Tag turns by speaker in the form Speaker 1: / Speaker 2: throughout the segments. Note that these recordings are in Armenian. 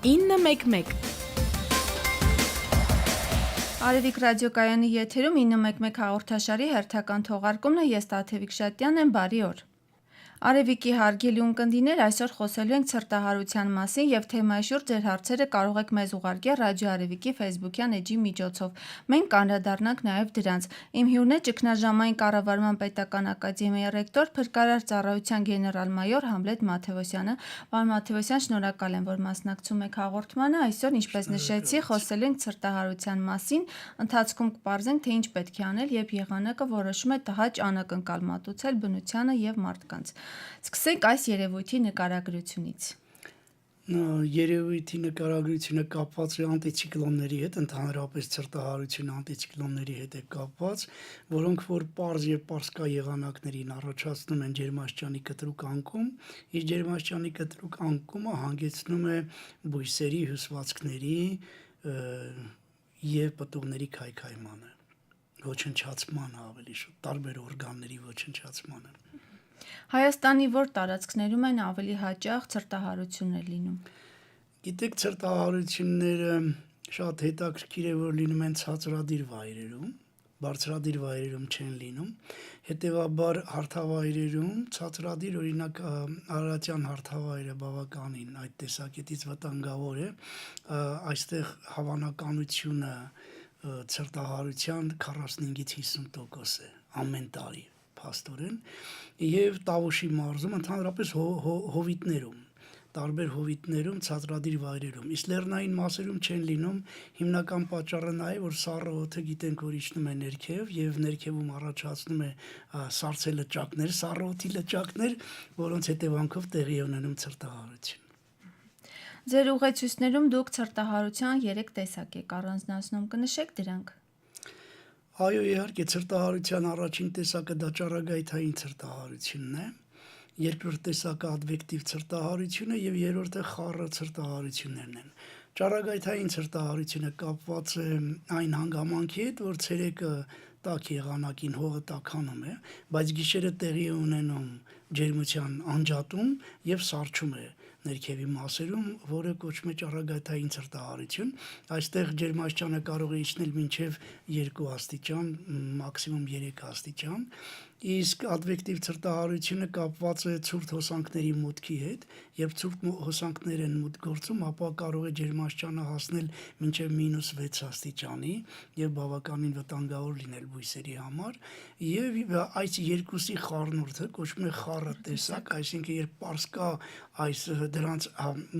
Speaker 1: 911
Speaker 2: Արևիկ ռադիոկայանի եթերում 911 հաղորդաշարի հերթական թողարկումն է, ես Տաթևիկ Շատյանն եմ, բարի օր։ Արևիկի հարգելի ունկնդիրներ, այսօր խոսելու ենք ցրտահարության մասին եւ թեմայի շուրջ ձեր հարցերը կարող եք մեզ ուղարկել Ռադիո Արևիկի Facebook-յան էջի միջոցով։ Մենք կանդրադառնանք նաեւ դրանց։ Իմ հյուրն է ճգնաժամային կառավարման պետական ակադեմիայի ռեկտոր, փրկարար ծառայության գեներալ-մայոր Համլետ Մաթևոսյանը։ Պարոն Մաթևոսյան, շնորհակալ եմ, որ մասնակցում եք հաղորդմանը։ Այսօր, ինչպես նշեցի, խոսելու ենք ցրտահարության մասին։ Ընթացքում կպարզենք, թե ինչ պետք է անել, երբ եղանակը որոշում է տհաճ անակնկալ մատուցել բնությանը եւ մարդկանց։ Սկսենք այս երևույթի նկարագրությունից։
Speaker 3: Երևույթի նկարագրությունը կապված է անտիցիկլոնների հետ, ընդհանրապես ցրտահարությունը անտիցիկլոնների հետ է կապված, որոնք որ պարզ եւ պարսկա եղանակներին առաջացնում են ջերմաստիճանի կտրուկ անկում, իսկ ջերմաստիճանի կտրուկ անկումը հանգեցնում է բույսերի, հյուսվածքների եւ պտուղների քայքայմանը, ոչնչացմանը ավելի շուտ, տարբեր օրգանների ոչնչացմանը։
Speaker 2: Հայաստանի որ տարածքներում են ավելի հաճախ ցրտահարություններ լինում։
Speaker 3: Գիտեք, ցրտահարությունները շատ հետաքրքիր է, որ լինում են ցածրադիր վայրերում, բարձրադիր վայրերում չեն լինում, հետևաբար հարթավայրերում ցածրադիր, օրինակ Արարատյան հարթավայրը բավականին այդ տեսակետից վտանգավոր է, այստեղ հավանականությունը ցրտահարության 45-ից 50% է ամեն տարի փաստորեն, եւ Տավուշի մարզում ընդհանրապես հովիտներում, տարբեր հովիտներում, ցածրադիր վայրերում, իսկ լեռնային մասերում չեն լինում, հիմնական պատճառը նա է, որ սառը օդը գիտենք, որ իջնում է ներքև եւ ներքևում առաջացնում է սառցելճակներ, սառը օդի լճակներ, որոնց հետևանքով տեղի է ունենում ցրտահարություն։
Speaker 2: Ձեր ուղեցույցներում դուք ցրտահարության 3 տեսակ եք առանձնացնում, կնշեք դրանք։
Speaker 3: Այո, իհարկե, ցրտահարության առաջին տեսակը դա ճառագայթային ցրտահարությունն է, երկրորդ տեսակը ադվեկտիվ ցրտահարությունը եւ երրորդը խառը ցրտահարություններն են։ Ճառագայթային ցրտահարությունը կապված է այն հանգամանքի հետ, որ ցերեկը տաք եղանակին հողը տաքանում է, բայց գիշերը տեղի է ունենում ջերմության անջատում եւ սառչում է ներքևի մասերում, որը կոչվում է ճառագայթային ցրտահարություն։ Այստեղ ջերմաստիճանը կարող է իջնել մինչև 2 աստիճան, մաքսիմում 3 աստիճան, իսկ ադվեկտիվ ցրտահարությունը կապված է ցուրտ հոսանքների մուտքի հետ, երբ ցուրտ հոսանքներ են մուտք գործում, ապա կարող է ջերմաստիճանը հասնել մինչև -6 աստիճանի եւ բավականին վտանգավոր լինել բույսերի համար, եւ այս երկուսի խառնուրդը կոչվում է խառը տեսակ, այսինքն երբ պարսկա այս դրանց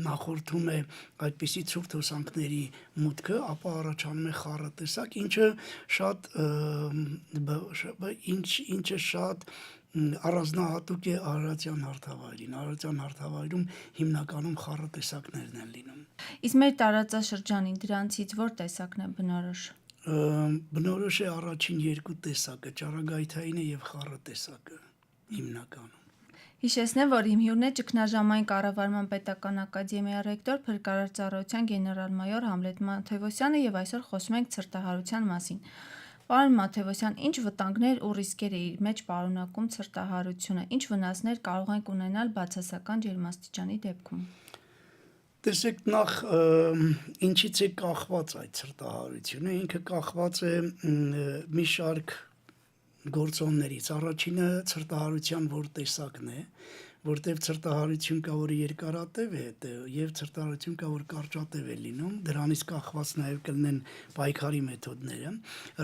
Speaker 3: նախորդում է այդպիսի ցուրտ հոսանքների մուտքը, ապա առաջանում է խառը տեսակ, ինչը շատ առանձնահատուկ է Արարատյան հարթավայրին։ Արարատյան հարթավայրում հիմնականում խառը տեսակներն են լինում։
Speaker 2: Իսկ մեր տարածաշրջանին դրանցից որ տեսակն է բնորոշ։
Speaker 3: Բնորոշ է առաջին 2 տեսակը, ճառագայթայինը եւ խառը տեսակը հիմնականում։
Speaker 2: Հիշեցնեմ, որ իմ հյուրն է ճգնաժամային կառավարման պետական ակադեմիայի ռեկտոր, փրկարար ծառայության գեներալ-մայոր Համլետ Մաթևոսյանը եւ այսօր խոսում ենք ցրտահարության մասին։ Պարոն Մաթևոսյան, ինչ վտանգներ ու ռիսկեր է իր մեջ պարունակում ցրտահարությունը, ինչ վնասներ կարող ենք ունենալ բացասական ջերմաստիճանի դեպքում։
Speaker 3: Տեսեք, նախ ինչից է կախված այդ ցրտահարությունը, ինքը կախված է մի շարք գործոններից։ Առաջինը ցրտահարության որ տեսակն է, որտեղ ցրտահարություն կա, որը երկարատև է եւ ցրտահարություն կա, որ կարճատև է լինում, դրանից կախված նաեւ կլինեն պայքարի մեթոդները։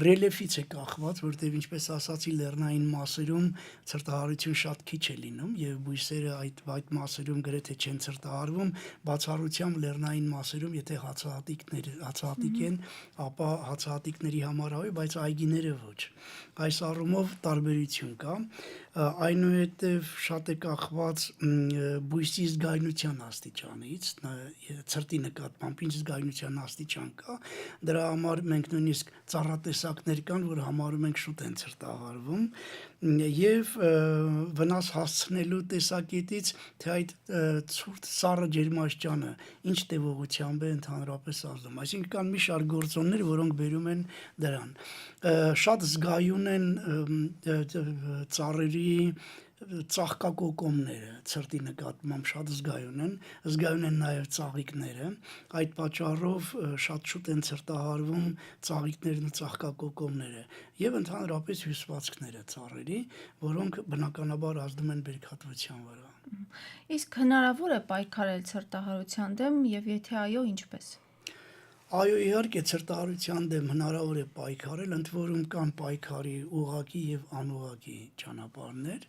Speaker 3: Ռելիեֆից է կախված, որտեղ ինչպես ասացի, լեռնային մասերում ցրտահարություն շատ քիչ է լինում եւ բույսերը այդ մասերում գրեթե չեն ցրտահարվում, բացառությամբ լեռնային մասերում, եթե հացահատիկ են, ապա հացահատիկների համար այո, բայց այգիները ոչ։ Այս առումով տարբերություն կա, այնուհետև շատ է կախված բույսի զգայունության աստիճանից, ցրտի նկատմամբ ինչ զգայունության աստիճան կա, դրա համար մենք նույնիսկ ծառատեսակներ կան, որ համարում ենք շուտ են ցրտահարվում, եւ վնաս հասցնելու տեսակետից, թե այդ ցուրտ սառը ջերմաստիճանը ինչ տևողությամբ է ընդհանրապես ազդում, այսինքն կան մի շարք գործոններ, որոնք բերում են դրան։ Շատ զգայուն են ծառերի ծաղկակոկոմները ցրտի նկատմամբ շատ զգայուն են նաև ծաղիկները, այդ պատճառով շատ շուտ են ցրտահարվում ծաղիկներն ու ծաղկակոկոմները եւ ընդհանրապես հյուսվածքները ծառերի, որոնք բնականաբար ազդում են բերքատվության վրա։
Speaker 2: Իսկ հնարավոր է պայքարել ցրտահարության դեմ եւ եթե այո, ինչպես։
Speaker 3: Այո, իհարկե ցրտահարության դեմ հնարավոր է պայքարել, ընդ որում կան պայքարի ուղղակի եւ անուղղակի ճանապարհներ,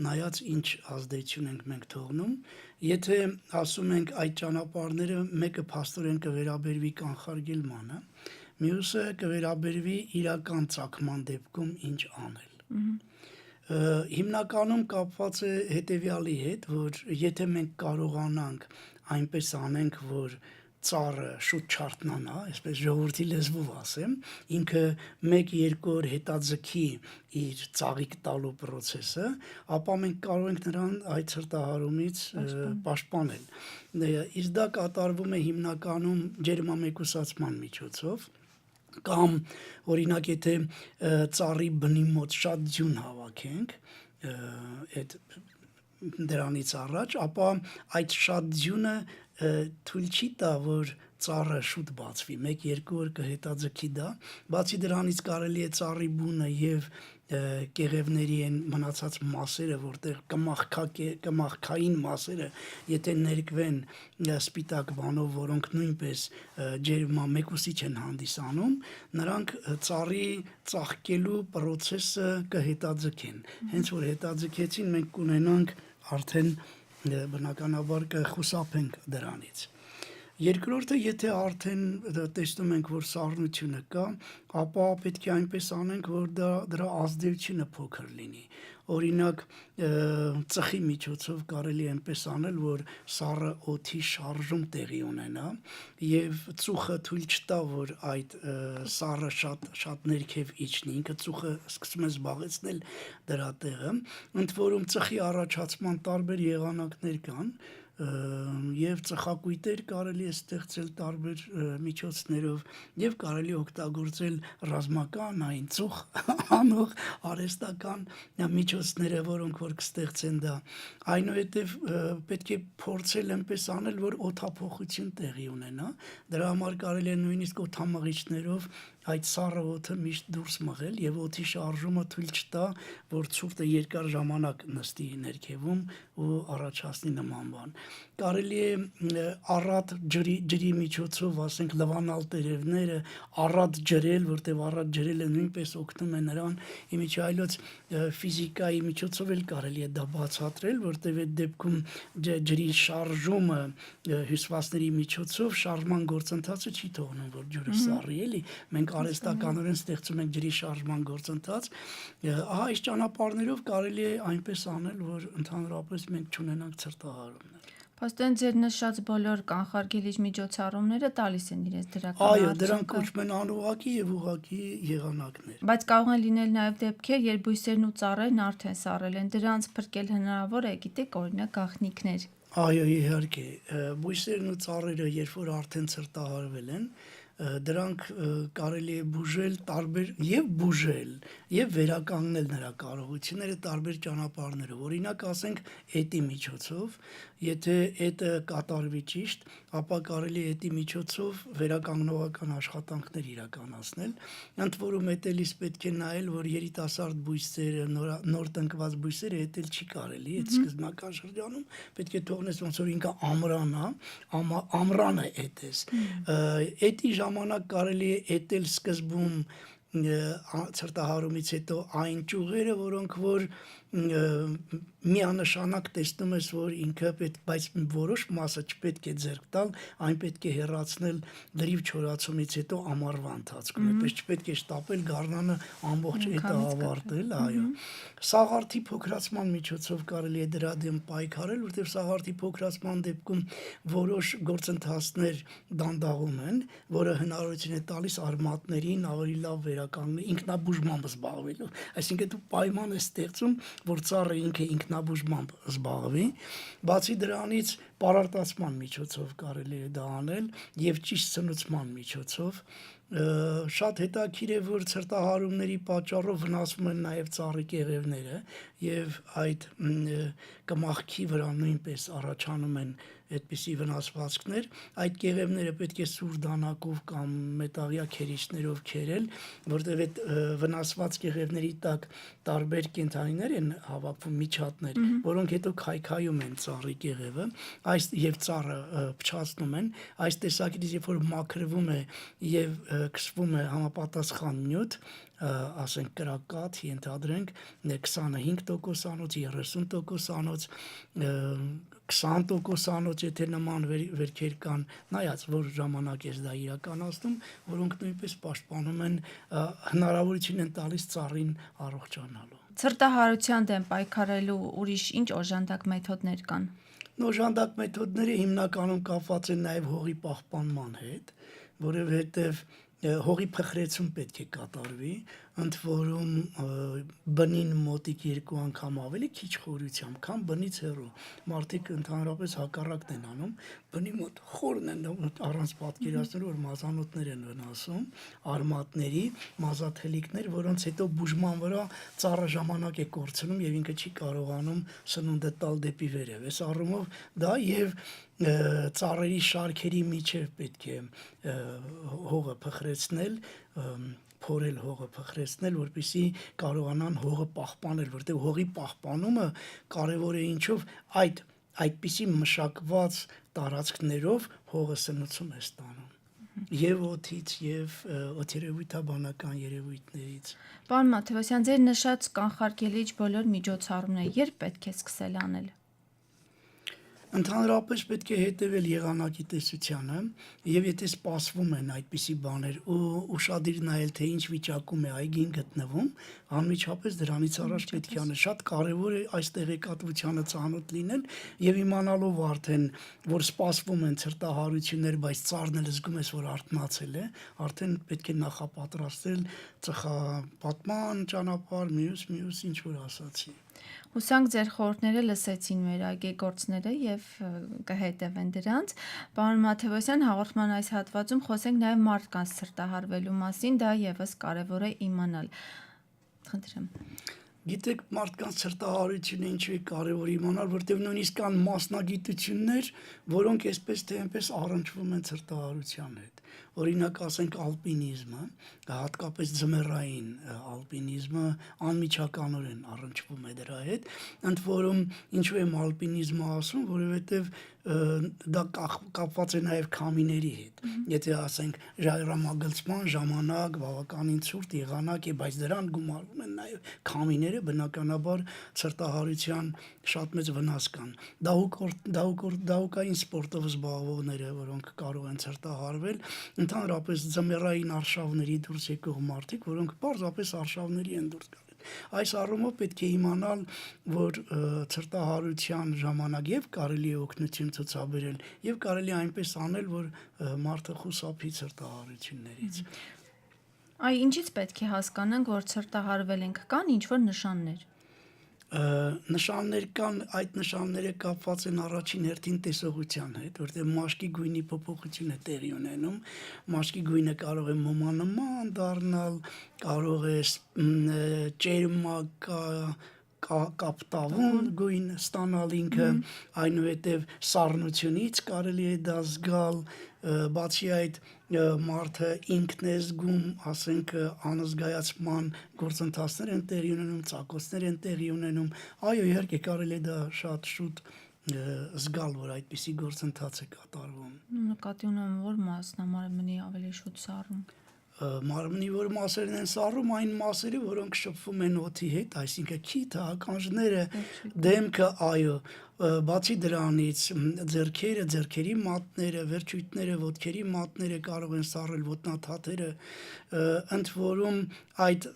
Speaker 3: նայած ինչ ազդեցություն ենք մենք թողնում, եթե ասում ենք այդ ճանապարհները մեկը փաստորեն կվերաբերվի կանխարգելմանը, մյուսը կվերաբերվի իրական ցակման դեպքում ինչ անել։ Հիմնականում կապված է հետևյալի հետ, որ եթե մենք կարողանանք այնպես անենք, որ ծառը շուտ չարթնանա, այսպես ժողովրդի լեզվով ասեմ, ինքը 1-2 օր հետաձգի իր ծաղիկ տալու process-ը, ապա մենք կարող ենք նրան այդ ցրտահարումից պաշտպանել։ Իսկ դա կատարվում է հիմնականում ջերմամեկուսացման միջոցով կամ օրինակ եթե ծառի բնի մոտ շատ ձյուն հավաքենք, այդ դրանից առաջ, ապա այդ շատ ձյունը թույլ չի տա, որ ծառը շուտ բացվի, 1-2 օր կհետաձգի դա, բացի դրանից կարելի է ծառի բունը եւ կեղևների են մնացած մասերը, որտեղ կմախքային մասերը, եթե ներկվեն սպիտակ բանով, որոնք նույնպես ջերմամեկուսիչ են հանդիսանում, նրանք ծառի ծաղկելու process-ը կհետաձգեն։ Հենց որ հետաձգեցին, մենք կունենանք արդեն բնականաբար կխուսափենք դրանից։ Երկրորդը, եթե արդեն տեսնում ենք, որ սառնությունը կա, ապա պետք է այնպես անենք, որ դրա ազդեցությունը փոքր լինի։ Օրինակ, ծխի միջոցով կարելի է այնպես անել, որ սառը օդի շարժում տեղի ունենա եւ ծուխը թույլ չտա, որ այդ սառը շատ ներքև իջնի, ինքը ծուխը սկսում է զբաղեցնել դրա տեղը, ընդ որում ծխի առաջացման տարբեր եղանակներ կան, եւ ծխակույտեր կարելի է ստեղծել տարբեր միջոցներով եւ կարելի օգտագործել ռազմական այն ծուխ անող արհեստական միջոցները, որոնք որ կստեղծեն դա։ Այնուհետև պետք է փորձել այնպես անել, որ օդափոխություն տեղի ունենա։ Դրա համար կարելի է նույնիսկ օդամաղիչներով այդ սառը օդը միշտ դուրս մղել եւ օդի շարժումը թույլ չտա, որ ցուրտը երկար ժամանակ նստի ներքևում ու առաջացնի նման բան։ Կարելի է առատ ջրի միջոցով, ասենք լվանալ տերևները, առատ ջրել, որտեղ առատ ջրելը նույնպես օգնում է նրան, իմիջիայլոց ֆիզիկայի միջոցով էլ կարելի է դա բացատրել, որտեղ այդ դեպքում ջրի շարժումը հյուսվածքների միջոցով շարժման գործընթացը չի թողնում, որ ջուրը սառի, էլի, մենք արհեստականորեն ստեղծում ենք ջրի շարժման գործընթաց, ահա այս ճանապարհներով կարելի է այնպես անել, որ ընդհանրապես մենք չունենանք ցրտահարումներ։
Speaker 2: Փաստորեն ձեր նշած բոլոր կանխարգելիչ միջոցառումները տալիս են իրենց դրական
Speaker 3: Այո, դրանք կոչվում են անուղղակի եւ ուղղակի եղանակներ։
Speaker 2: Բայց կարող են լինել նաև դեպքեր, երբ բույսերն ու ծառերն արդեն սառել են, դրանց փրկել հնարավոր է, գիտեք, օրինակ գաղտնիքներ։
Speaker 3: Այո, իհարկե, բույսերն ու ծառերը, երբ որ արդեն ցրտահարվել են, դրանք կարելի է բուժել եւ վերականգնել նրա կարողությունները տարբեր ճանապարհներով։ Օրինակ ասենք էտի միջոցով, եթե էտը կատարվի ճիշտ, ապա կարելի է էտի միջոցով վերականգնողական աշխատանքներ իրականացնել։ Ընդ որում էտելիս պետք է նայել, որ երիտասարդ բույսերը, նոր տնկված բույսերը էտել չի կարելի, այդ սկզբնական շրջանում պետք է թողնես ոնց որ ինքը ամրանը էտես։ Էտի ժամանակ կարելի է էտել սկզբում ցրտահարումից հետո այն ճյուղերը, որոնք որ միանշանակ տեսնում ես, որ ինքը բայց որոշ մասը չպետք է ձեռք տալ, այն պետք է հեռացնել լրիվ չորացումից հետո ամառվա ընթացքում, այդպես չպետք է շտապել գարնանը ամբողջ էտը ավարտել, այո։ Սաղարթի փոքրացման միջոցով կարելի է դրա դեմ պայքարել, որտեղ սաղարթի փոքրացման դեպքում որոշ գործընթացներ դանդաղում են, որը հնարավորություն է տալիս արմատներին ավելի լավ վերականգնել, ինքնաբուժմամբ զբաղվելու։ Այսինքն դու պայման ես ստեղծում, որ ծառը ինքը ինքնաբուժմամբ զբաղվի, բացի դրանից պարարտացման միջոցով կարելի է դա անել եւ ճիշտ սնուցման միջոցով, շատ հետաքրքիր է, որ ցրտահարումների պատճառով վնասվում են նաև ծառի կեղևները եւ այդ կմախքի վրա նույնպես առաջանում են այդպիսի վնասվածքներ, այդ կեղևները պետք է սուր դանակով կամ մետաղյա քերիչներով քերել, որտեղ այդ վնասված կեղևների տակ տարբեր կենդանիներ են հավաքվում, միջատներ, որոնք հետո քայքայում են ծառի կեղևը, այս եւ ծառը փչացնում են, այս տեսակետից երբ որ մաքրվում է եւ քսվում է համապատասխան նյութ, ասենք կրակատ, ենթադրենք 25%-անոց, 30%-անոց, 20%-անոց, եթե նման վերքեր կան, նայած որ ժամանակ է դա իրականացնում, որոնք նույնպես պաշտպանում են, հնարավորություն են տալիս ծառին առողջանալու։
Speaker 2: Ցրտահարության դեմ պայքարելու ուրիշ ինչ օժանդակ մեթոդներ կան։
Speaker 3: Օժանդակ մեթոդները հիմնականում կապված են նաև հողի պահպանման հետ, որովհետև հողի փխրեցում պետք է կատարվի, ընդ որում բնին մոտիկ 2 անգամ ավելի քիչ խորությամբ, քան բնից հեռու։ Մարդիկ ընդհանրապես հակառակն են անում, բնի մոտ խորն են առանց պատկերացնելու, որ մազանոթներ են վնասում, արմատների, մազաթելիկներ, որոնց հետո բուժման վրա ծառը ժամանակ է կորցնում եւ ինքը չի կարողանում սնունդը տալ դեպի վերև։ Այս առումով դա եւ ծառերի շարքերի միջև պետք է հողը փխրեցնել, փորել հողը փխրեցնել, որպեսզի կարողանան հողը պահպանել, որտեղ հողի պահպանումը կարևոր է ինչով այդպիսի մշակված տարածքներով հողը սնուցում է ստանում եւ օդից եւ օդերևույթաբանական երևույթներից։
Speaker 2: Պարոն Մաթևոսյան, ձեր նշած կանխարգելիչ բոլոր միջոցառումները երբ պետք է սկսել անել։
Speaker 3: Ընդհանրապես պետք է հետևել եղանակի տեսությանը եւ եթե սպասվում են այդպիսի բաներ ու ուշադիր նայել թե ինչ վիճակում է այգին գտնվում, անմիջապես դրանից առաջ պետք է անել։ Շատ կարեւոր է այս տեղեկատվությանը ծանոթ լինել եւ իմանալով արդեն, որ սպասվում են ցրտահարություններ, բայց ծառն էլ զգում ես, որ արթնացել է, արդեն պետք է նախապատրաստել ծխապատման ճանապարհ, մյուս ինչ որ ասացի։
Speaker 2: Հուսանք ձեր խորհուրդները լսեցին մեր այգեգործները եւ կհետևեն դրանց։ Պարոն Մաթևոսյան, հաղորդման այս հատվածում խոսենք նաեւ մարդկանց ցրտահարվելու մասին, դա եւս կարեւոր է իմանալ։ Խնդրեմ։
Speaker 3: Գիտեք, մարդկանց ցրտահարությունը ինչու է կարևոր իմանալ, որտեղ նույնիսկ կան մասնագիտություններ, որոնք այսպես թե այնպես առնչվում են ցրտահարության հետ։ Օրինակ ասենք ալպինիզմը, հատկապես ձմեռային ալպինիզմը անմիջականորեն առնչվում է դրա հետ, ընդ որում ինչու եմ ալպինիզմը ասում, որովհետև դա կապված է նաև քամիների հետ։ Եթե ասենք ժայռամագլցման ժամանակ բավականին ցուրտ եղանակ է, բայց դրան գումարվում են նաև քամիները, բնականաբար ցրտահարության շատ մեծ վնաս կան։ Դահուկային սպորտով զբաղվողները, որոնք կարող են ցրտահարվել, ընդհանրապես ձմեռային արշավների դուրս եկող մարդիկ, որոնք պարզապես արշավների են դուրս գալիս։ Այս առումով պետք է իմանալ, որ ցրտահարության ժամանակ եւ կարելի է օգնություն ցուցաբերել եւ կարելի է այնպես անել, որ մարդը խուսափի ցրտահարություններից։
Speaker 2: Այ ինչից պետք է հասկանանք, որ ցրտահարվել ենք, կան ինչ-որ նշաններ։
Speaker 3: Նշաններ կան, այդ նշանները կապված են առաջին հերթին տեսողության հետ, որտեղ մաշկի գույնի փոփոխություն է տեղի ունենում, մաշկի գույնը կարող է մոմանման դառնալ, կարող է ճերմակ կապտավուն գույն ստանալ ինքը, այնուհետև սառնությունից կարելի է դա զգալ, բացի այդ մարդը ինքն է զգում, ասենք անզգայացման գործընթացներ են տեղի ունենում, ծակոցներ են տեղի ունենում, այո, իհարկե կարելի է դա շատ շուտ զգալ, որ այդպիսի գործընթաց է կատարվում։
Speaker 2: Նկատի ունեմ, որ մասն մարմնի ավելի շուտ սառում։
Speaker 3: Մարմնի որ մասերն են սառում, այն մասերը, որոնք շփվում են օդի հետ, այսինքն քիթը, ականջները, դեմքը, այո, բացի դրանից ձեռքերը, ձեռքերի մատները, վերջույթները, ոտքերի մատները կարող են սառել, ոտնաթաթերը, ընդ որում այդ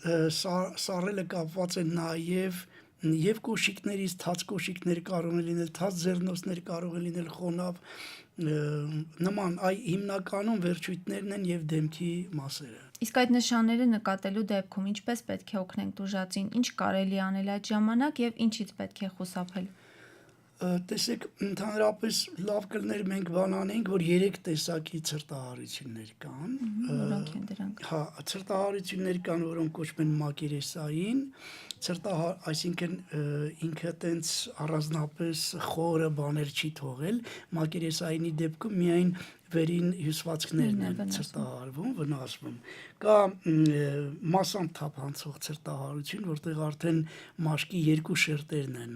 Speaker 3: սառելը կապված է նաև կոշիկներից, թաց կոշիկներ կարող են լինել, թաց ձեռնոցներ կարող են լինել, խոնավ, նման հիմնականում վերջույթներն են եւ դեմքի մասերը։
Speaker 2: Իսկ այդ նշանները նկատելու դեպքում ինչպես պետք է օգնենք տուժածին, ինչ կարելի անել այդ ժամանակ եւ ինչից պետք է խուսափել։
Speaker 3: տեսեք, ընդհանրապես լավ կլներ մենք բանանենք, որ 3 տեսակի ցրտահարություններ կան։
Speaker 2: Որոնք են դրանք։
Speaker 3: Հա, ցրտահարություններ կան, որոնք կոչվում են մակերեսային, այսինքն ինքը տենց առանձնապես խորը բաներ չի թողել, մակերեսայինի դեպքում միայն վերին հյուսվածքներն են ցրտահարվում, վնասվում։ Կա մասամբ թափանցող ցրտահարություն, որտեղ արդեն մաշկի 2 շերտերն են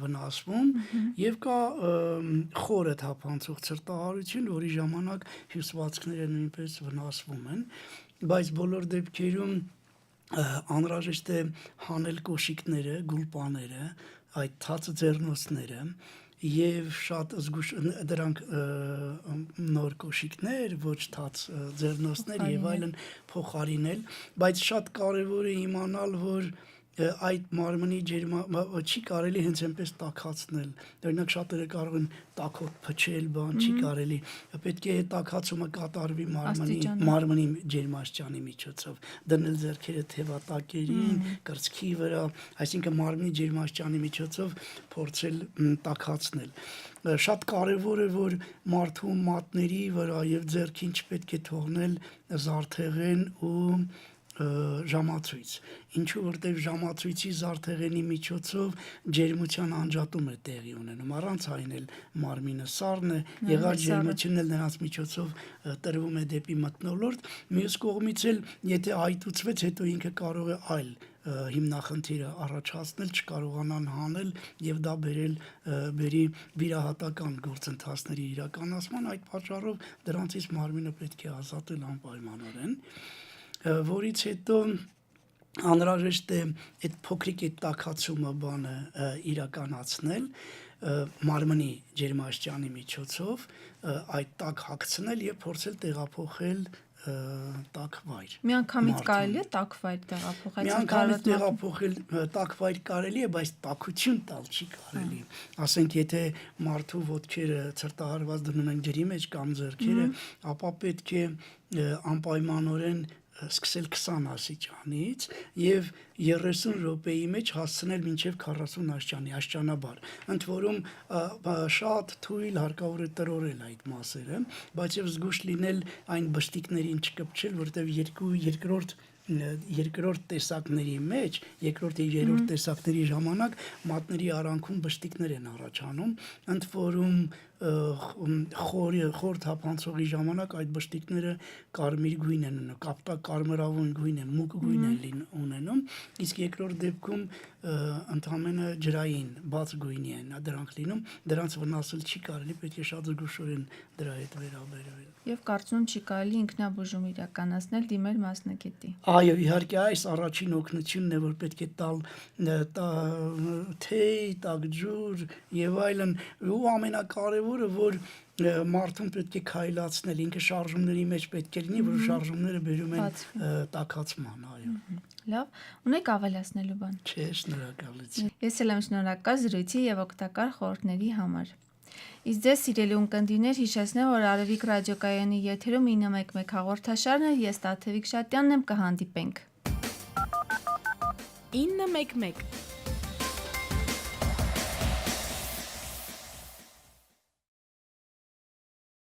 Speaker 3: վնասվում, եւ կա խորը թափանցող ցրտահարություն, որի ժամանակ հյուսվածքները նույնպես վնասվում են, բայց բոլոր դեպքերում անհրաժեշտ է հանել կոշիկները, գուլպաները, այդ թաց ձեռնոցները եւ շատ զգուշ դրանք նոր կոշիկներ, ոչ թաց ձեռնոցներ եւ այլն փոխարինել, բայց շատ կարեւոր է իմանալ, որ այդ մարմնի չի կարելի հենց այնպես տաքացնել։ Օրինակ շատերը կարող են տաքով փչել, բան չի կարելի։ Պետք է տաքացումը կատարվի մարմնի ջերմաստիճանի միջոցով, դնել ձեռքերը թևատակերին, կրծքի վրա, այսինքն մարմնի ջերմաստիճանի միջոցով փորձել տաքացնել։ Շատ կարևոր է, որ մարդու մատների վրա եւ ձեռքին չպետք է թողնել զարդեղեն ու ժամացույց, ինչու որտեղ ժամացույցի զարդեղենի միջոցով ջերմության անջատում է տեղի ունենում, առանց այն էլ մարմինը սառն է, եղած ջերմությունն էլ նրանց միջոցով տրվում է դեպի մթնոլորտ, մյուս կողմից էլ եթե այտուցվեց, հետո ինքը կարող է այլ հիմնախնդիրը առաջացնել, չկարողանան հանել եւ դա բերի վիրահատական գործընթացների իրականացման, այդ պատճառով դրանցից մարմինը պետք է ազատել անպայմանորեն, որից հետո անհրաժեշտ է այդ փոքրիկ տաքացումը բանը իրականացնել մարմնի ջերմաստիճանի միջոցով, այդ տաք հագցնել եւ փորձել տեղափոխել տաք վայր։
Speaker 2: Միանգամից կարելի է տաք վայր տեղափոխել։
Speaker 3: Միանգամից տեղափոխել տաք վայր կարելի է, բայց տաքություն տալ չի կարելի։ Ասենք եթե մարդու ոտքերը ցրտահարված դնում են ջրի մեջ կամ ձեռքերը, ապա պետք է անպայմանորեն սկսել 20 աստիճանից եւ 30 րոպեի մեջ հասցնել մինչեւ 40 աստիճանաբար։ Ընդ որում շատ թույլ հարկավոր է տրորել այդ մասերը, բայց եւ զգուշ լինել այն բշտիկներին չկպչել, որտեղ երկրորդ տեսակների մեջ, երկրորդ եւ երրորդ տեսակների ժամանակ մատների արանքում բշտիկներ են առաջանում, ընդ որում խոր թափանցողի ժամանակ այդ բշտիկները կարմիր գույն են ունենում, կարմրավուն գույն են, մուգ գույն են ունենում, իսկ երկրորդ դեպքում ընդհանրապես ջրային բաց գույնի են դրանք լինում, դրանց վնասել չի կարելի, պետք է շատ զգուշորեն դրա հետ վերաբերվել։
Speaker 2: Եվ կարծում չի կարելի ինքնաբուժում իրականացնել, դիմել մասնագետի։
Speaker 3: Այո, իհարկե այս առաջին օգնությունն է, որ պետք է տալ թեյ, տաք ջուր եւ այլն, ու ամենակարևորը, որ մարդուն պետք է քայլացնել, ինքը շարժումների մեջ պետք է լինի, որ շարժումները բերում են տաքացման, այո։
Speaker 2: Լավ, ունեք ավելացնելու բան։
Speaker 3: Չէ, շնորհակալություն։
Speaker 2: Ես էլ եմ շնորհակալ զրույցի եւ օգտակար խորհուրդների համար։ Իսկ ձեզ սիրելի ունկնդիրներ, հիշեցնեմ, որ Արևիկ ռադիոկայանի եթերում 911 հաղորդաշարն է, ես Տաթևիկ Շատյանն եմ, կհանդիպենք։
Speaker 1: 911